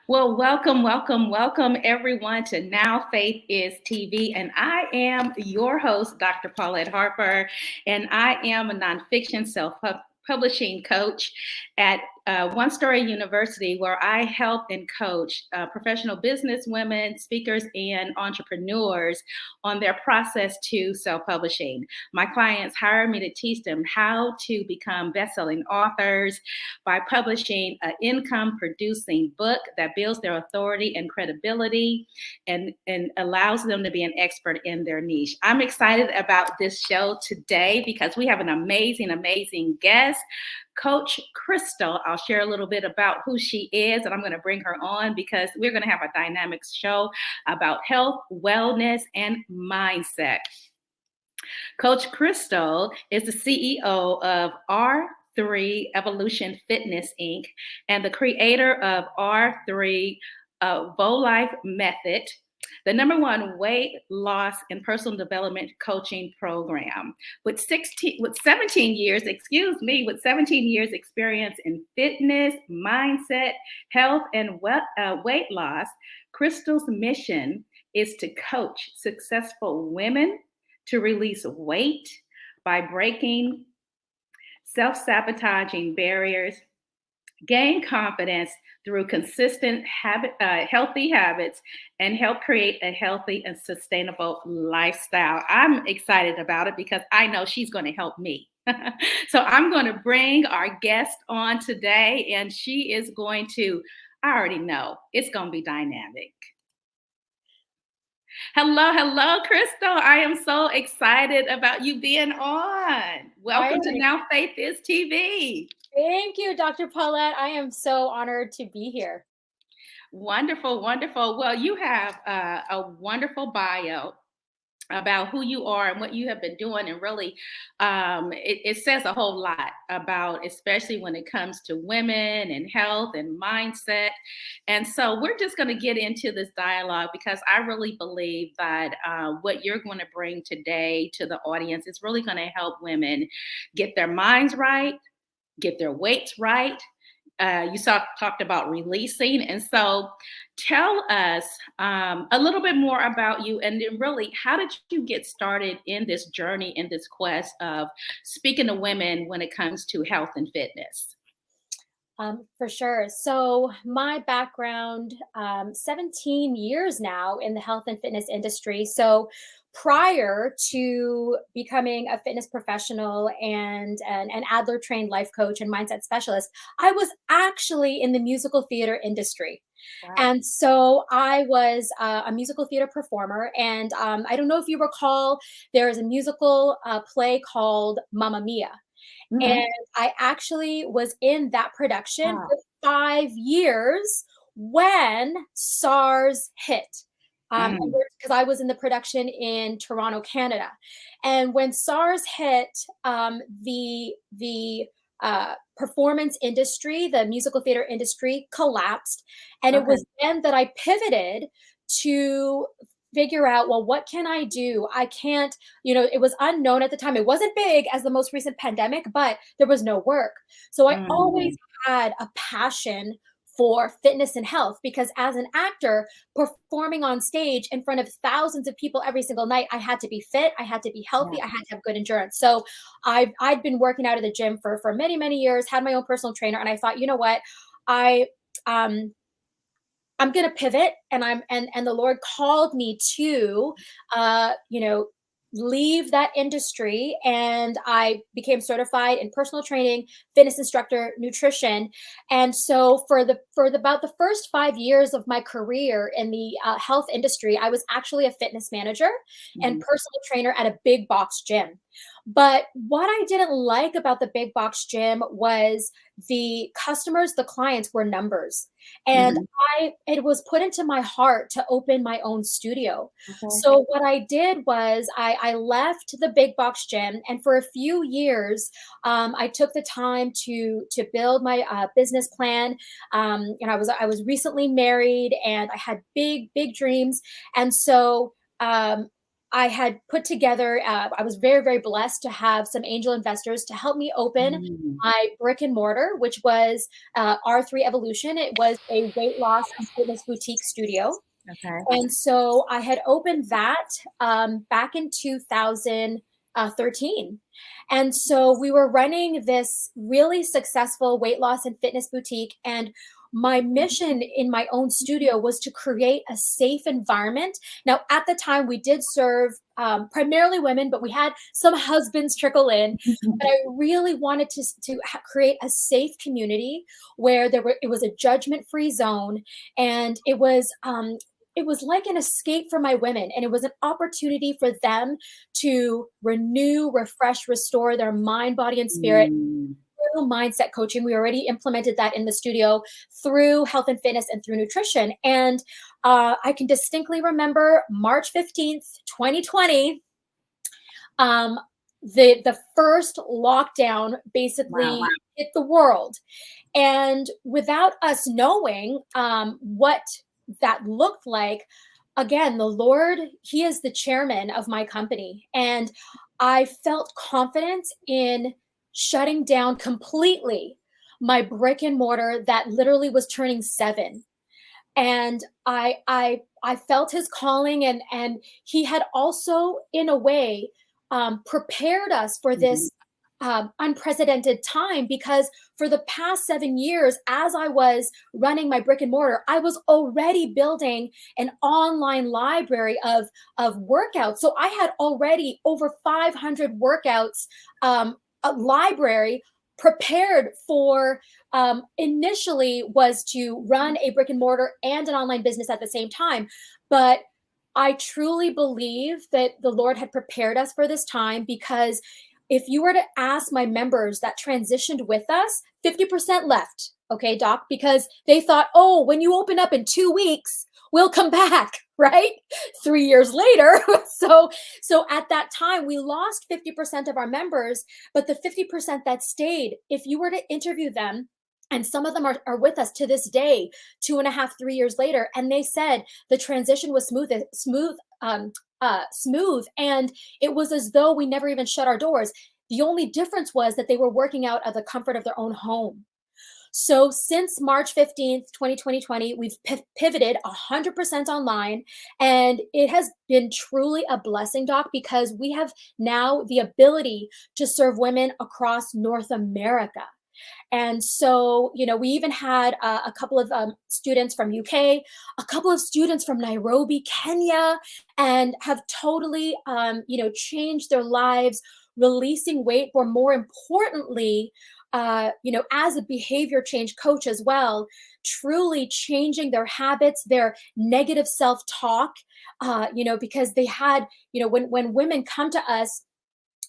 Well, welcome everyone to Now Faith is TV. And I am your host, Dr. Paulette Harper, and I am a nonfiction self publishing coach at One Story University, where I help and coach professional business women, speakers, and entrepreneurs on their process to self publishing. My clients hire me to teach them how to become best selling authors by publishing an income producing book that builds their authority and credibility and allows them to be an expert in their niche. I'm excited about this show today because we have an amazing guest. Coach Crystal. I'll share a little bit about who she is, and I'm going to bring her on because we're going to have a dynamic show about health, wellness, and mindset. Coach Crystal is the CEO of R3 Evolution Fitness Inc. and the creator of R3 Life Method, the number one weight loss and personal development coaching program. With 17 years, with 17 years experience in fitness, mindset, health, and weight loss, Crystal's mission is to coach successful women to release weight by breaking self-sabotaging barriers, gain confidence through consistent healthy habits, and help create a healthy and sustainable lifestyle. I'm excited about it because I know she's going to help me. So I'm going to bring our guest on today, and she is going to, I already know, it's going to be dynamic. Hello, Crystal. I am so excited about you being on. Welcome to Now Faith is TV. Thank you, Dr. Paulette. I am so honored to be here. Wonderful. Well, you have a wonderful bio about who you are and what you have been doing, and really it says a whole lot about, especially when it comes to women and health and mindset. And so we're just going to get into this dialogue because I really believe that what you're going to bring today to the audience is really going to help women get their minds right, get their weights right. Talked about releasing. And so tell us a little bit more about you, and then really, how did you get started in this journey, in this quest of speaking to women when it comes to health and fitness? For sure. So my background, 17 years now in the health and fitness industry. So prior to becoming a fitness professional and an Adler trained life coach and mindset specialist, I was actually in the musical theater industry. Wow. And so I was a musical theater performer. And I don't know if you recall, there is a musical play called Mamma Mia. Mhm. And I actually was in that production Wow. for 5 years when SARS hit. Mm. Because I was in the production in Toronto, Canada. And when SARS hit, the performance industry, the musical theater industry collapsed. And it Okay. was then that I pivoted to figure out, well, what can I do? I can't, it was unknown at the time. It wasn't big as the most recent pandemic, but there was no work. So I always Mm. had a passion for fitness and health because as an actor performing on stage in front of thousands of people every single night, I had to be fit, I had to be Yeah. healthy, I had to have good endurance. So I'd been working out at the gym for many years, had my own personal trainer, and I thought, you know what, I um I'm going to pivot, and the Lord called me to uh you know leave that industry, and I became certified in personal training, fitness instructor, nutrition. And so about the first 5 years of my career in the health industry, I was actually a fitness manager and Mhm. personal trainer at a big box gym. But what I didn't like about the big box gym was the customers, the clients were numbers. And Mhm. it was put into my heart to open my own studio. Okay. So what I did was I left the big box gym, and for a few years, I took the time to build my business plan. And I was recently married, and I had big dreams, and so. I had put together, I was very, very blessed to have some angel investors to help me open Mm, my brick and mortar, which was R3 Evolution. It was a weight loss and fitness boutique studio. okay. And so I had opened that back in 2013. And so we were running this really successful weight loss and fitness boutique. And my mission in my own studio was to create a safe environment. Now, at the time, we did serve primarily women, but we had some husbands trickle in. But I really wanted to create a safe community where it was a judgment-free zone, and it was like an escape for my women, and it was an opportunity for them to renew, refresh, restore their mind, body, and spirit Mm, through mindset coaching. We already implemented that in the studio through health and fitness and through nutrition. And I can distinctly remember March 15th, 2020. Um, the first lockdown wow. basically hit the world, and without us knowing what that looked like, again, the Lord, He is the chairman of my company. And I felt confident in shutting down completely my brick and mortar that literally was turning 7. And I felt his calling, and he had also in a way prepared us for Mhm, this unprecedented time, because for the past 7 years, as I was running my brick and mortar, I was already building an online library of workouts. So I had already over 500 workouts, a library prepared for, initially was to run a brick and mortar and an online business at the same time. But I truly believe that the Lord had prepared us for this time, because if you were to ask my members that transitioned with us, 50% left. Okay, doc, because they thought, oh, when you open up in 2 weeks, we'll come back, right? 3 years later. So at that time, we lost 50% of our members, but the 50% that stayed, if you were to interview them, and some of them are with us to this day, 2.5, 3 years later, and they said the transition was smooth, and it was as though we never even shut our doors. The only difference was that they were working out of the comfort of their own home. So since March 15th, 2020, we've pivoted 100% online, and it has been truly a blessing, Doc, because we have now the ability to serve women across North America. And so, we even had a couple of students from UK, a couple of students from Nairobi, Kenya, and have totally, changed their lives, releasing weight, or more importantly, as a behavior change coach as well, truly changing their habits, their negative self-talk, because they had, when women come to us,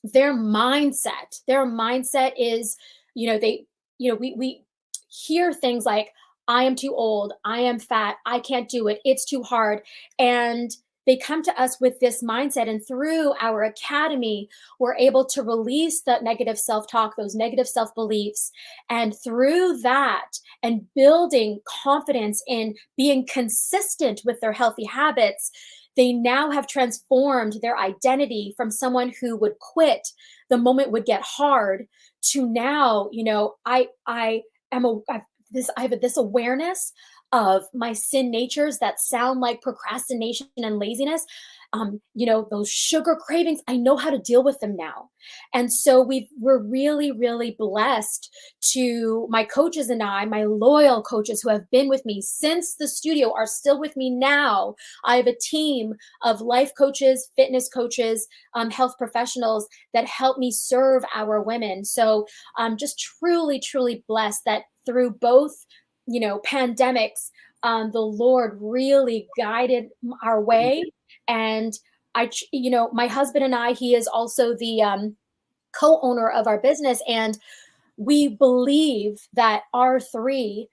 their mindset is, they, we hear things like, I am too old, I am fat, I can't do it, it's too hard. And they come to us with this mindset, and through our academy, we're able to release that negative self-talk, those negative self-beliefs, and through that, and building confidence in being consistent with their healthy habits, they now have transformed their identity from someone who would quit the moment would get hard, to now, I am a I have this awareness of my sin natures that sound like procrastination and laziness. Those sugar cravings, I know how to deal with them now. And so we're really, really blessed to my coaches, and my loyal coaches who have been with me since the studio are still with me now. I have a team of life coaches, fitness coaches, health professionals that help me serve our women. So I'm just truly, truly blessed that through both, pandemics, the Lord really guided our way. And my husband and I, he is also the co-owner of our business, and we believe that R3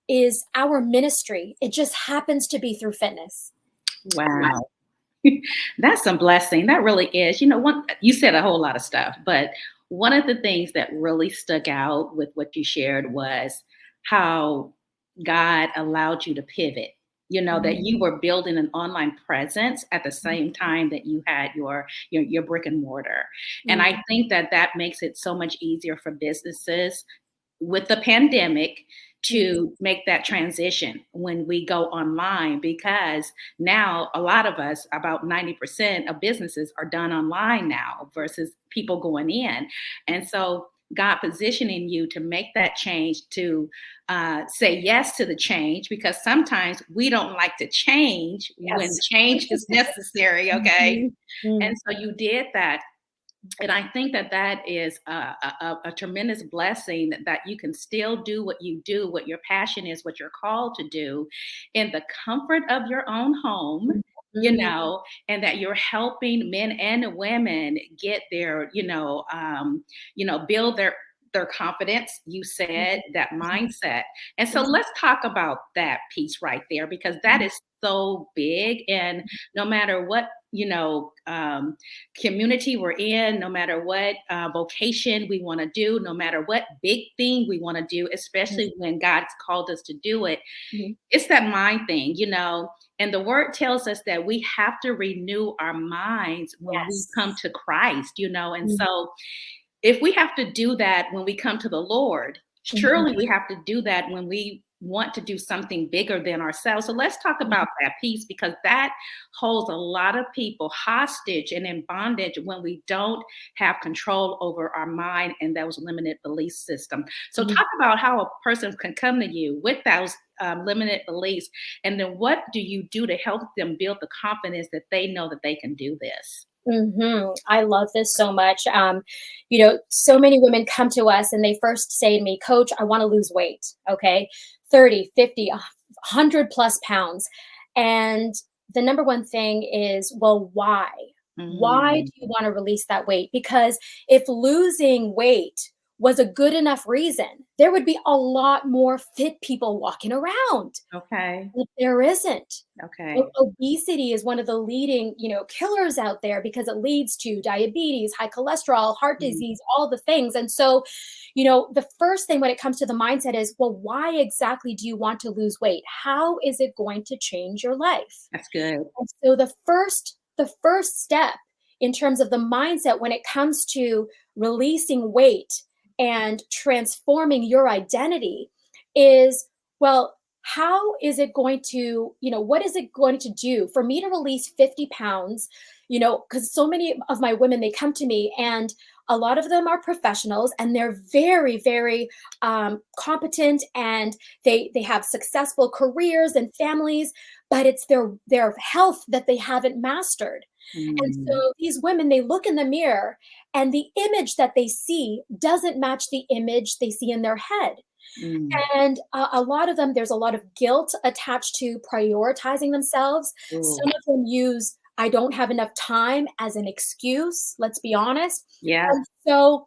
is our ministry. It just happens to be through fitness. wow. That's a blessing. That really is. You said a whole lot of stuff, but one of the things that really stuck out with what you shared was how God allowed you to pivot. that Mhm. you were building an online presence at the same time that you had your brick and mortar. And I Mhm. think that that makes it so much easier for businesses with the pandemic Yes. to make that transition when we go online, because now a lot of us, about 90% of businesses, are done online now versus people going in. And so God positioning you to make that change, to say yes to the change, because sometimes we don't like to change when Yes. change is necessary. Okay. Mhm. And Mm. so you did that, and I think that that is a tremendous blessing, that you can still do what you do, what your passion is, what you're called to do in the comfort of your own home, Mhm. and that you're helping men and women get their, build their confidence, you said, Mhm. that Mhm. mindset. And so Mhm. let's talk about that piece right there, because that Mhm. is so big. And no matter what, community we're in, no matter what vocation we want to do, no matter what big thing we want to do, especially when God's called us to do it, Mhm. it's that mind thing. And the word tells us that we have to renew our minds when we come Yes. to Christ. And Mhm. so if we have to do that when we come to the Lord, Mhm. surely we have to do that when we want to do something bigger than ourselves. So let's talk about that piece, because that holds a lot of people hostage and in bondage when we don't have control over our mind and those limited belief system. So Mhm. talk about how a person can come to you with those limited beliefs, and then what do you do to help them build the confidence that they know that they can do this? I love this so much. So many women come to us and they first say to me, Coach, I want to lose weight. Okay. 30, 50, 100 plus pounds. And the number one thing is, well, why? Why do Mm, you want to release that weight? Because if losing weight was a good enough reason, there would be a lot more fit people walking around. okay. But there isn't. Okay. Obesity is one of the leading, killers out there because it leads to diabetes, high cholesterol, heart Mm, disease, all the things. And so, the first thing when it comes to the mindset is, well, why exactly do you want to lose weight? How is it going to change your life? that's good. And so the first step in terms of the mindset when it comes to releasing weight and transforming your identity is, well, how is it going to, what is it going to do for me to release 50 pounds? Because so many of my women, they come to me and a lot of them are professionals and they're very, very competent, and they have successful careers and families, but it's their health that they haven't mastered. And Mm, so these women, they look in the mirror and the image that they see doesn't match the image they see in their head. mm. And a lot of them, there's a lot of guilt attached to prioritizing themselves. Ooh, Some of them use I don't have enough time as an excuse, let's be honest. yeah. And so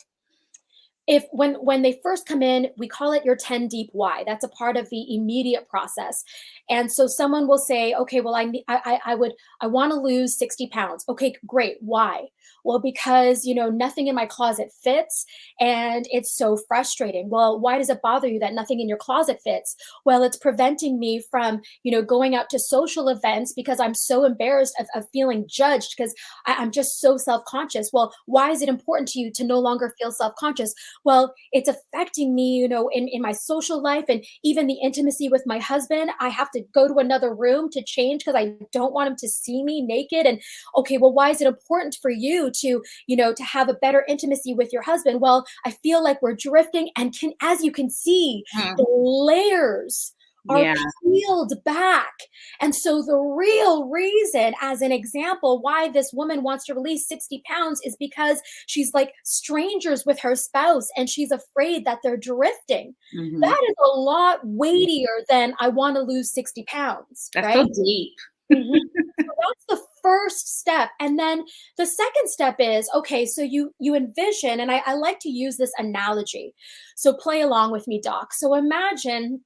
if when they first come in, we call it your 10 deep why. That's a part of the immediate process. And so someone will say, okay, well, I want to lose 60 pounds. Okay, great. Why? Well, because nothing in my closet fits and it's so frustrating. Well, why does it bother you that nothing in your closet fits? Well, it's preventing me from going out to social events because I'm so embarrassed of feeling judged because I'm just so self-conscious. Well, why is it important to you to no longer feel self-conscious? Well, it's affecting me, in my social life and even the intimacy with my husband. I have to go to another room to change because I don't want him to see me naked. And okay, well, why is it important for you to have a better intimacy with your husband? Well, I feel like we're drifting, and as you can see, Mm, the layers are yeah. peeled back. And so the real reason, as an example, why this woman wants to release 60 pounds is because she's like strangers with her spouse and she's afraid that they're drifting. Mhm. That is a lot weightier than I want to lose 60 pounds, That's right? so deep. Mhm. So that's the first step. And then the second step is, okay, so you envision, and I like to use this analogy. So play along with me, Doc. So imagine,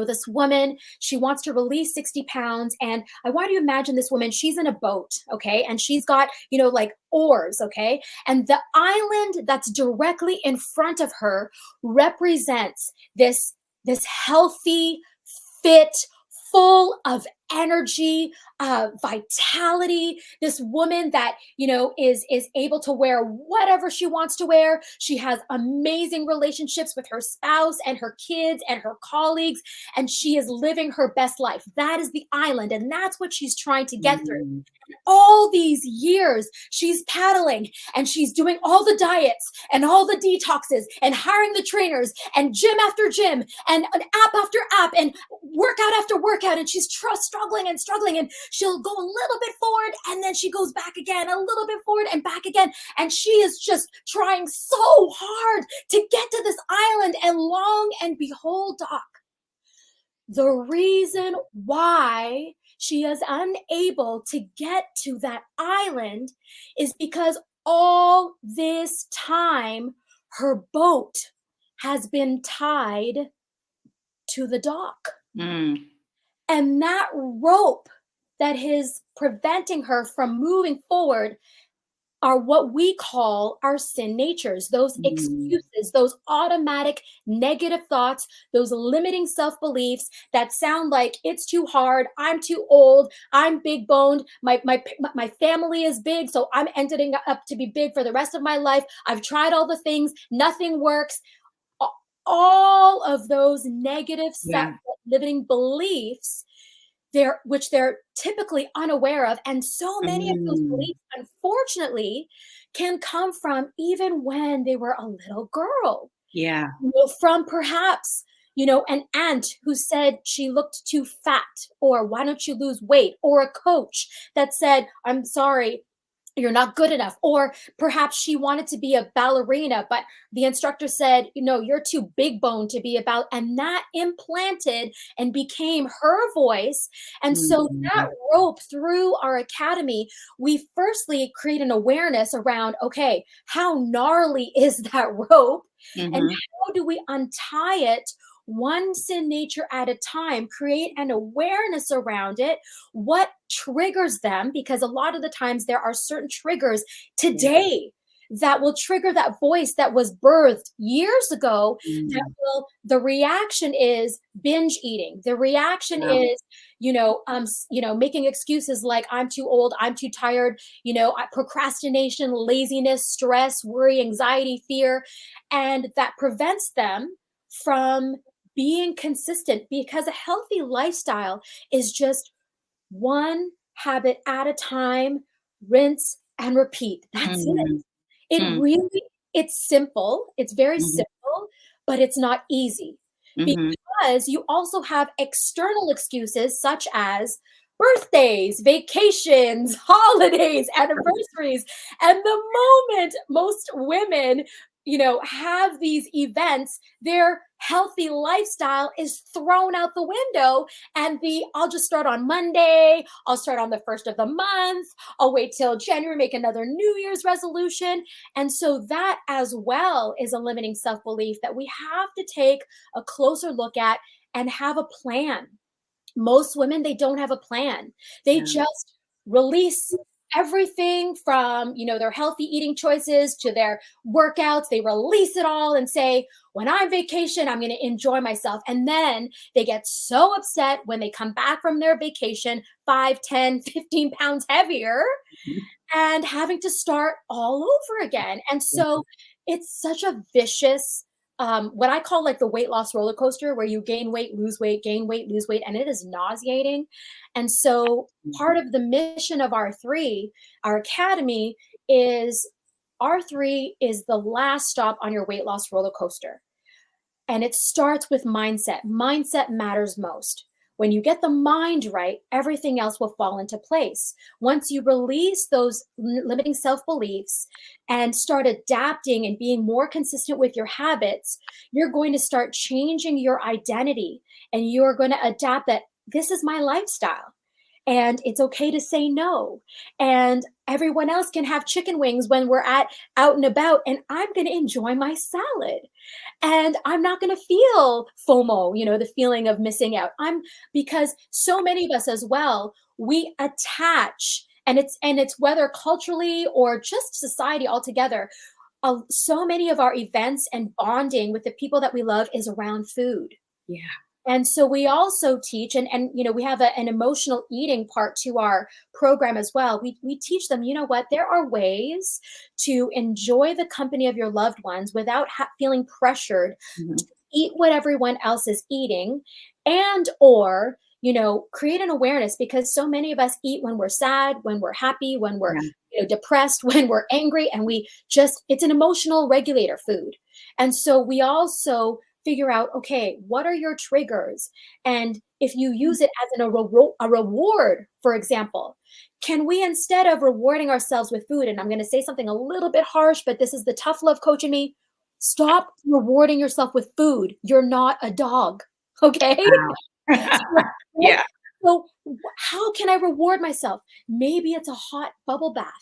this woman, she wants to release 60 pounds. And I want you to imagine this woman, she's in a boat, okay? And she's got, like oars, okay? And the island that's directly in front of her represents this healthy, fit, full of energy, vitality, this woman that, is able to wear whatever she wants to wear. She has amazing relationships with her spouse and her kids and her colleagues, and she is living her best life. That is the island, and that's what she's trying to get through. Mm. All these years she's paddling and she's doing all the diets and all the detoxes and hiring the trainers and gym after gym and an app after app and workout after workout, and she's struggling and struggling, and she'll go a little bit forward and then she goes back again, a little bit forward and back again, and she is just trying so hard to get to this island. And long and behold, Doc, the reason why she is unable to get to that island is because all this time her boat has been tied to the dock. Mm. And that rope that is preventing her from moving forward are what we call our sin natures, those Mm. excuses, those automatic negative thoughts, those limiting self-beliefs that sound like it's too hard, I'm too old, I'm big boned, my family is big, so I'm ending up to be big for the rest of my life. I've tried all the things, nothing works. All of those negative Yeah. limiting beliefs which they're typically unaware of. And so many of those Mm. beliefs, unfortunately, can come from even when they were a little girl. Yeah. From perhaps, an aunt who said she looked too fat, or why don't you lose weight, or a coach that said, I'm sorry, you're not good enough. Or perhaps she wanted to be a ballerina, but the instructor said, you're too big bone to be about. And that implanted and became her voice. And so that Mhm. rope through our academy, we firstly create an awareness around, okay, how gnarly is that rope? And Mhm. how do we untie it one sin nature at a time, create an awareness around it, what triggers them, because a lot of the times there are certain triggers Yeah. today that will trigger that voice that was birthed years ago. Mm. The reaction is binge eating. The reaction Yeah. is, making excuses like I'm too old, I'm too tired, procrastination, laziness, stress, worry, anxiety, fear, and that prevents them from being consistent, because a healthy lifestyle is just one habit at a time, rinse and repeat. That's it. Mhm. It Mm. really, it's simple. It's very Mhm. simple, but it's not easy, Mhm. because you also have external excuses such as birthdays, vacations, holidays, anniversaries. And the moment most women, have these events, their healthy lifestyle is thrown out the window. And I'll just start on Monday, I'll start on the first of the month, I'll wait till January, make another New Year's resolution. And so that as well is a limiting self belief that we have to take a closer look at and have a plan. Most women, they don't have a plan. They Yeah. just release everything from, their healthy eating choices to their workouts. They release it all and say, when I'm vacation, I'm going to enjoy myself. And then they get so upset when they come back from their vacation 5, 10, 15 pounds heavier, Mhm. and having to start all over again. And so it's such a vicious, what I call like the weight loss roller coaster, where you gain weight, lose weight, gain weight, lose weight, and it is nauseating. And so part of the mission of R3, our academy, is R3 is the last stop on your weight loss roller coaster. And it starts with mindset. Mindset matters most. When you get the mind right, everything else will fall into place. Once you release those limiting self beliefs and start adapting and being more consistent with your habits, you're going to start changing your identity, and you're going to adapt that this is my lifestyle. And it's okay to say no. And everyone else can have chicken wings when we're out and about, and I'm going to enjoy my salad, and I'm not going to feel FOMO, the feeling of missing out. Because so many of us as well, we attach, and it's whether culturally or just society altogether. So many of our events and bonding with the people that we love is around food. Yeah. And so we also teach, and we have an emotional eating part to our program as well. We teach them, you know what, there are ways to enjoy the company of your loved ones without feeling pressured Mhm. eat what everyone else is eating, and or create an awareness, because so many of us eat when we're sad, when we're happy, when we're Yeah. depressed, when we're angry, and we just it's an emotional regulator food. And so we also figure out, okay, what are your triggers, and if you use it as a reward, for example, can we, instead of rewarding ourselves with food, and I'm going to say something a little bit harsh, but this is the tough love coach in me, stop rewarding yourself with food. You're not a dog, okay? Wow. So, right? Yeah. So, how can I reward myself? Maybe it's a hot bubble bath.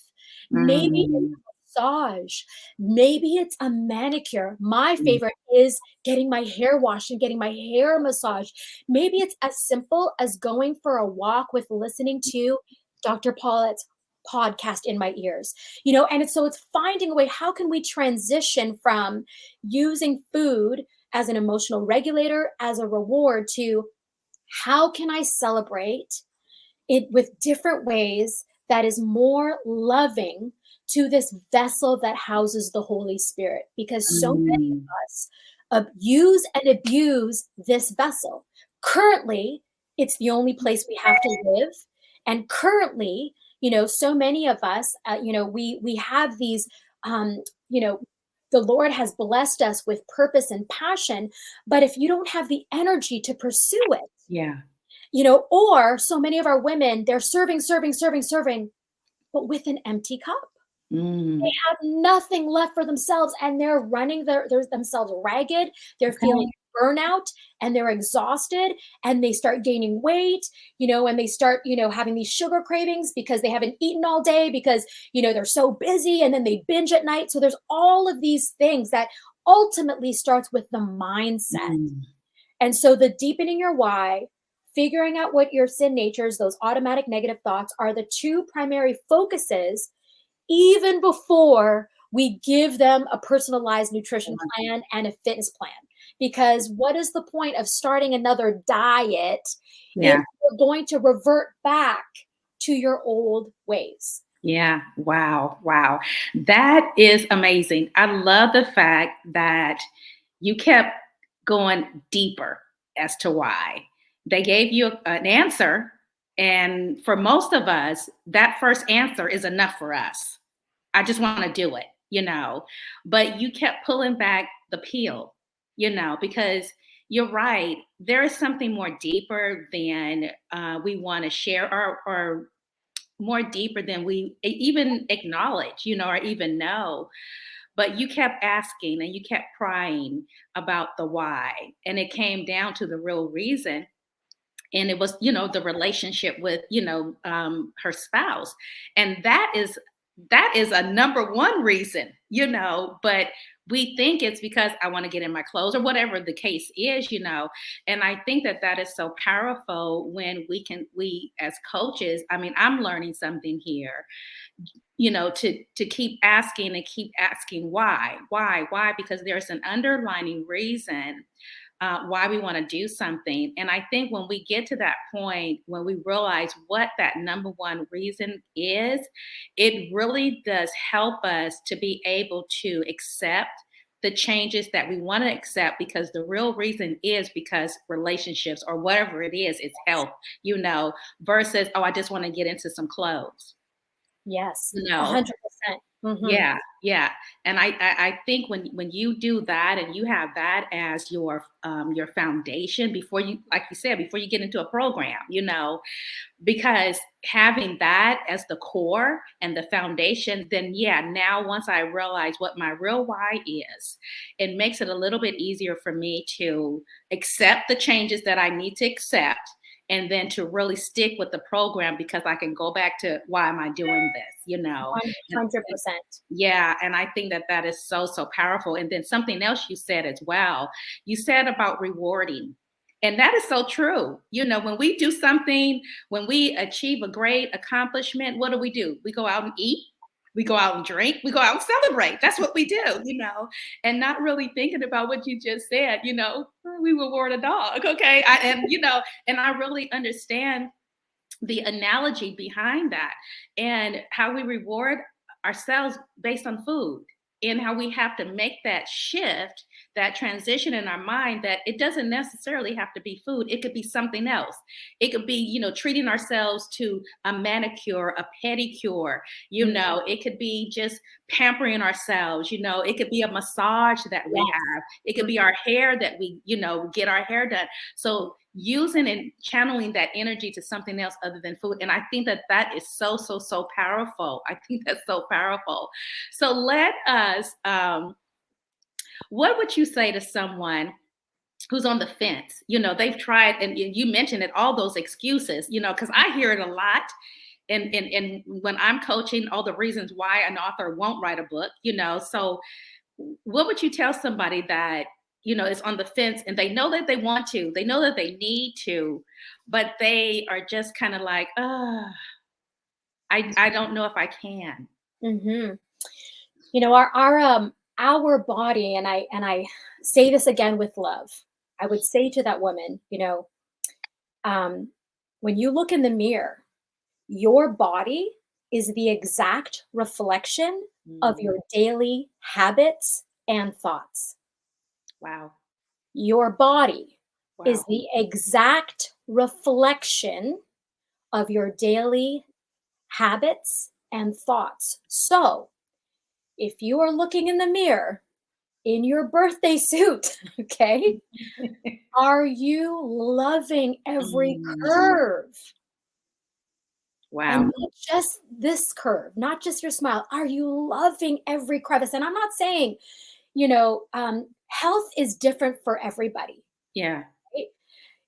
Maybe it's Mm. a massage. Maybe it's a manicure. My Mm. favorite is getting my hair washed and getting my hair massaged. Maybe it's as simple as going for a walk with listening to Dr. Paulette's podcast in my ears. And it's finding a way, how can we transition from using food as an emotional regulator, as a reward, to how can I celebrate it with different ways that is more loving to this vessel that houses the Holy Spirit? Because so many Mm. of us use and abuse this vessel. Currently, it's the only place we have to live. And currently, so many of us, we have these, um, you know, the Lord has blessed us with purpose and passion, but if you don't have the energy to pursue it, Yeah. or so many of our women, they're serving, serving, serving, serving, but with an empty cup. They Mm. have nothing left for themselves, and they're running themselves ragged. They're feeling Okay. burnout, and they're exhausted, and they start gaining weight, and they start, having these sugar cravings because they haven't eaten all day, because, they're so busy, and then they binge at night. So there's all of these things that ultimately starts with the mindset. Mm. And so the deepening your why, figuring out what your sin natures, those automatic negative thoughts, are the two primary focuses, even before we give them a personalized nutrition plan and a fitness plan. Because what is the point of starting another diet if Yeah. you're going to revert back to your old ways? Yeah. Wow. Wow. That is amazing. I love the fact that you kept going deeper as to why. They gave you an answer. And for most of us, that first answer is enough for us. I just want to do it. But you kept pulling back the peel, because you're right. There is something more deeper than we want to share, or more deeper than we even acknowledge, or even know. But you kept asking and you kept prying about the why. And it came down to the real reason. And it was, the relationship with, her spouse. And that is a number one reason, but we think it's because I want to get in my clothes, or whatever the case is. And I think that that is so powerful when we as coaches, I mean, I'm learning something here, to keep asking why, because there's an underlining reason why we want to do something. And I think when we get to that point, when we realize what that number one reason is, it really does help us to be able to accept the changes that we want to accept, because the real reason is because relationships, or whatever it is, it's health, versus, oh, I just want to get into some clothes. Yes, you know 100%. Mhm. yeah, yeah. And I think when you do that, and you have that as your foundation, before you, like you said, before you get into a program, because having that as the core and the foundation, then yeah, now once I realize what my real why is, it makes it a little bit easier for me to accept the changes that I need to accept, and then to really stick with the program, because I can go back to, why am I doing this? And 100%. yeah, and I think that that is so, so powerful. And then something else you said as well, you said about rewarding. And that is so true. When we do something, when we achieve a great accomplishment, what do? We go out and eat. we go out and drink, we go out and celebrate. That's what we do, and not really thinking about what you just said, we reward a dog. Okay. And I really understand the analogy behind that and how we reward ourselves based on food and how we have to make that shift, that transition in our mind that it doesn't necessarily have to be food. It could be something else. It could be, treating ourselves to a manicure, a pedicure, it could be just pampering ourselves, it could be a massage that we Yes. have. It could be our hair that we, get our hair done. So using and channeling that energy to something else other than food. And I think that that is so, so, so powerful. I think that's so powerful. So let us, what would you say to someone who's on the fence? They've tried, and you mentioned it, all those excuses, because I hear it a lot. And when I'm coaching, all the reasons why an author won't write a book, so what would you tell somebody that is on the fence and they know that they want to, they know that they need to, but they are just kind of like, I don't know if I can. Hmm. Our body, and I say this again with love. I would say to that woman, um, when you look in the mirror, your body is the exact reflection of Mm, your daily habits and thoughts. wow. Your body is Wow. the exact reflection of your daily habits and thoughts. So, if you are looking in the mirror in your birthday suit, okay, are you loving every Mm, curve? wow. And not just this curve, not just your smile. Are you loving every crevice? And I'm not saying, health is different for everybody, Yeah. right?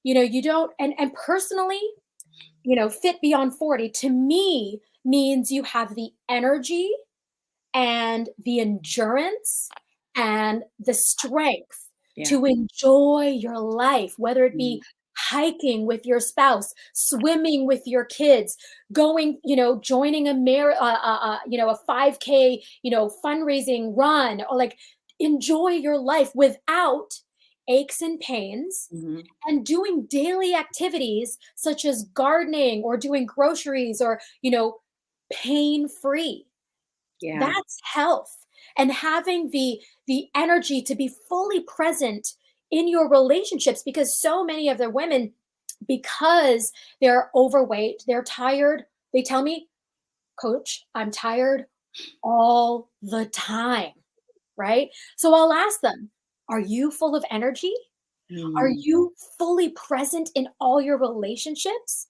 You don't, and personally, fit beyond 40 to me means you have the energy and the endurance and the strength Yeah. to enjoy your life, whether it Mm, be hiking with your spouse, swimming with your kids, going, joining a 5K, fundraising run, or like enjoy your life without aches and pains, mhm. and doing daily activities such as gardening or doing groceries or, pain free. Yeah. That's health. And having the energy to be fully present in your relationships, because so many of the women, because they're overweight, they're tired, they tell me, "Coach, I'm tired all the time." Right? So I'll ask them, "Are you full of energy? Are Mm, you fully present in all your relationships?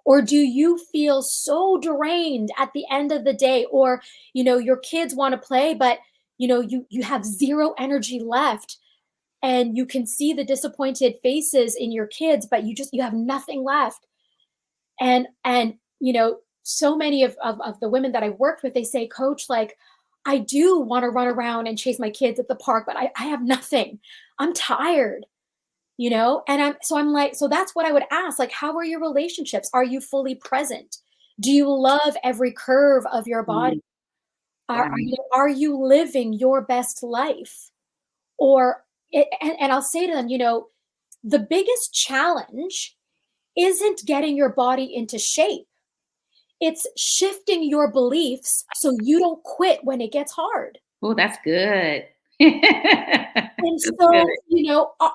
Or do you feel so drained at the end of the day? Or, your kids want to play, but you have zero energy left, and you can see the disappointed faces in your kids, but you have nothing left." And so many of the women that I worked with, they say, "Coach, like, I do want to run around and chase my kids at the park, but I have nothing. I'm tired." And I'm like, so that's what I would ask, like, how are your relationships? Are you fully present? Do you love every curve of your body? mm, Are wow. are you are you living your best life? Or and I'll say to them, the biggest challenge isn't getting your body into shape. It's shifting your beliefs so you don't quit when it gets hard. Oh, that's good. And That's good. so,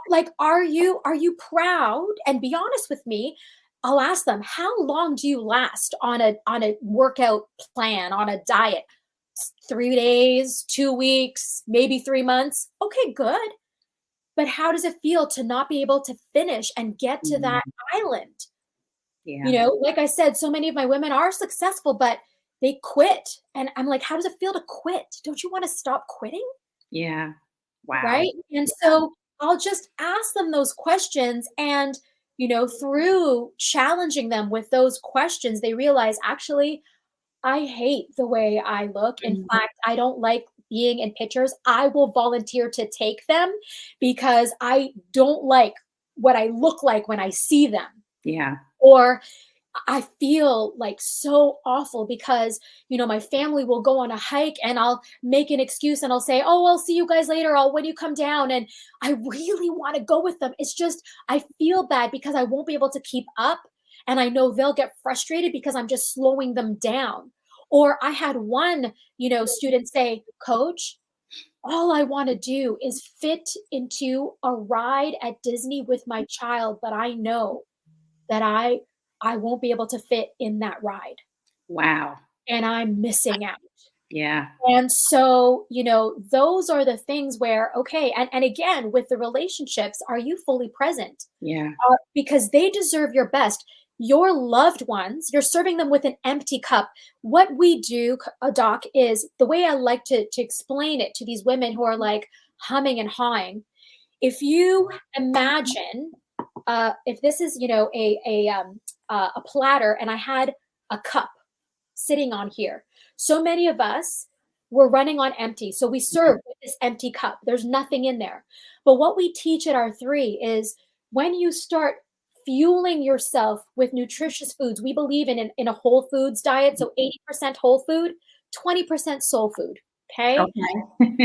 like, are you proud? And be honest with me. I'll ask them, how long do you last on a workout plan, on a diet? 3 days, 2 weeks, maybe 3 months. Okay, good. But how does it feel to not be able to finish and get to that Mm, island? yeah. Like I said, so many of my women are successful, but they quit. And I'm like, how does it feel to quit? Don't you want to stop quitting? Yeah. Wow. Right? And so I'll just ask them those questions, and, through challenging them with those questions, they realize, actually, I hate the way I look. In Mm, fact, I don't like being in pictures. I will volunteer to take them because I don't like what I look like when I see them. yeah. Or, I feel like so awful because, my family will go on a hike and I'll make an excuse and I'll say, "Oh, I'll see you guys later. When you come down." And I really want to go with them. It's just, I feel bad because I won't be able to keep up. And I know they'll get frustrated because I'm just slowing them down. Or I had one, student say, "Coach, all I want to do is fit into a ride at Disney with my child, but I know that I won't be able to fit in that ride, Wow. and I'm missing out." Yeah. And so, those are the things where, okay, and again, with the relationships, are you fully present? Yeah. Because they deserve your best. Your loved ones, you're serving them with an empty cup. What we do, Doc, is the way I like to explain it to these women who are like humming and hawing. If you imagine, if this is, a platter, and I had a cup sitting on here. So many of us were running on empty. So we serve with this empty cup. There's nothing in there. But what we teach at R3 is when you start fueling yourself with nutritious foods, we believe in a whole foods diet. So 80% whole food, 20% soul food. Okay. And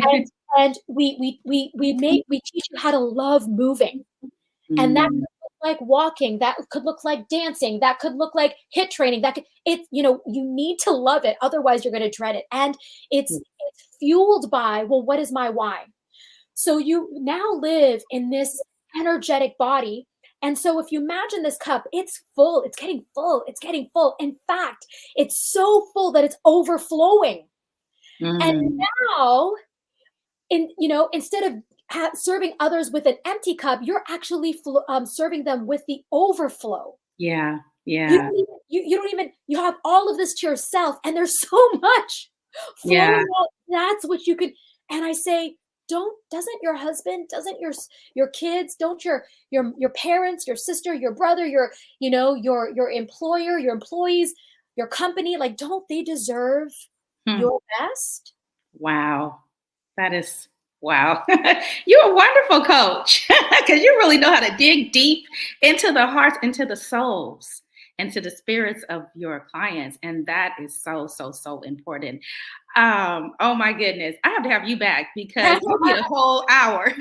Okay. and we teach you how to love moving. And that Mm, could look like walking, that could look like dancing, that could look like hit training, that could you need to love it, otherwise you're gonna dread it. And it's fueled by, well, what is my why? So you now live in this energetic body. And so if you imagine this cup, it's full, it's getting full, it's getting full. In fact, it's so full that it's overflowing. And mm, now, instead of serving others with an empty cup, you're actually serving them with the overflow. yeah. You Yeah. don't even, you don't even, you have all of this to yourself, and there's so much Yeah. flowing out. That's what you could. And I say, doesn't your husband, doesn't your kids, don't your parents, your sister, your brother, your employer, your employees, your company, like, don't they deserve Hmm. your best? Wow. That is wow. You're a wonderful coach because you really know how to dig deep into the hearts, into the souls, into the spirits of your clients. And that is so, so, so important. Oh my goodness. I have to have you back because you need a whole hour.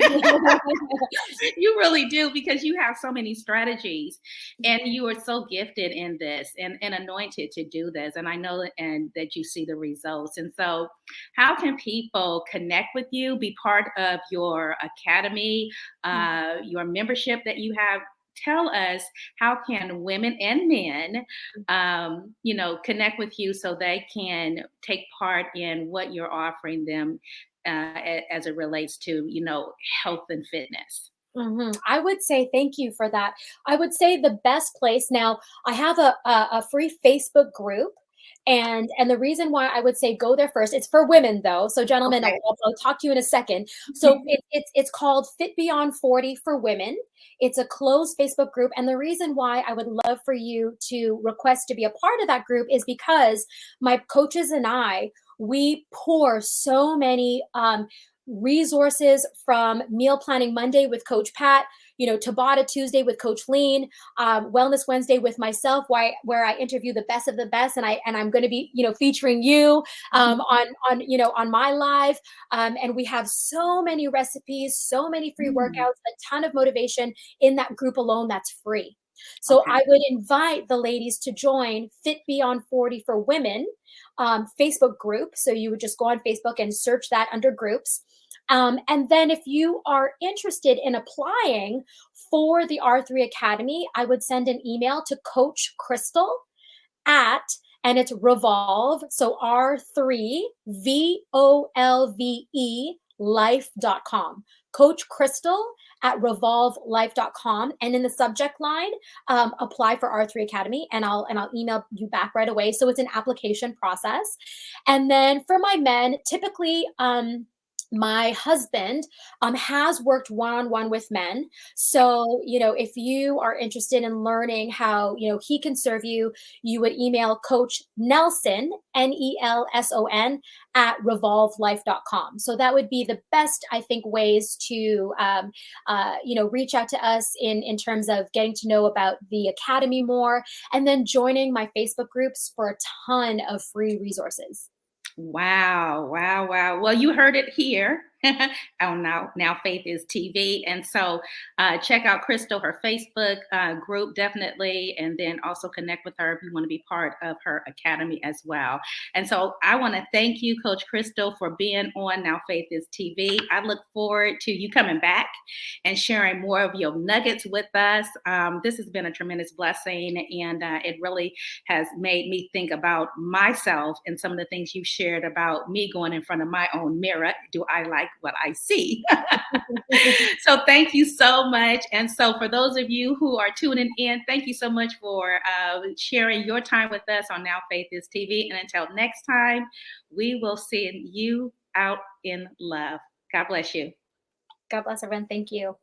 You really do because you have so many strategies and you are so gifted in this and anointed to do this. And I know and that you see the results. And so how can people connect with you, be part of your academy, your membership that you have? Tell us how can women and men connect with you so they can take part in what you're offering them as it relates to health and fitness. I would say thank you for that. I would say the best place now. I have a free Facebook group, and the reason why I would say go there first. It's for women though, so gentlemen, Okay. I'll talk to you in a second. So it's called Fit Beyond 40 for Women. It's a closed Facebook group, and the reason why I would love for you to request to be a part of that group is because my coaches and I, we pour so many resources, from Meal Planning Monday with Coach Pat, Tabata Tuesday with Coach Lean, Wellness Wednesday with myself, where I interview the best of the best, and I'm going to be featuring you on my live, and we have so many recipes, so many free Mm, workouts, a ton of motivation in that group alone that's free. So okay. I would invite the ladies to join Fit Beyond 40 for Women Facebook group. So you would just go on Facebook and search that under groups. And then if you are interested in applying for the R3 Academy, I would send an email to Coach Crystal at, and it's Revolve. So R3 VOLVE life.com. Coach Crystal at revolvelife.com. And in the subject line, apply for R3 Academy, and I'll email you back right away. So it's an application process. And then for my men, typically, my husband has worked one-on-one with men. So, if you are interested in learning how, he can serve you, you would email Coach Nelson, Nelson, at revolvelife.com. So that would be the best, I think, ways to, reach out to us in terms of getting to know about the Academy more, and then joining my Facebook groups for a ton of free resources. Wow, wow, wow. Well, you heard it here on Now Faith is TV. And so check out Crystal, her Facebook group, definitely. And then also connect with her if you want to be part of her academy as well. And so I want to thank you, Coach Crystal, for being on Now Faith is TV. I look forward to you coming back and sharing more of your nuggets with us. This has been a tremendous blessing, and it really has made me think about myself and some of the things you shared about me going in front of my own mirror. Do I like what I see? So thank you so much. And so for those of you who are tuning in, thank you so much for sharing your time with us on Now Faith is TV. And until next time, we will see you out in love. God bless you. God bless everyone. Thank you.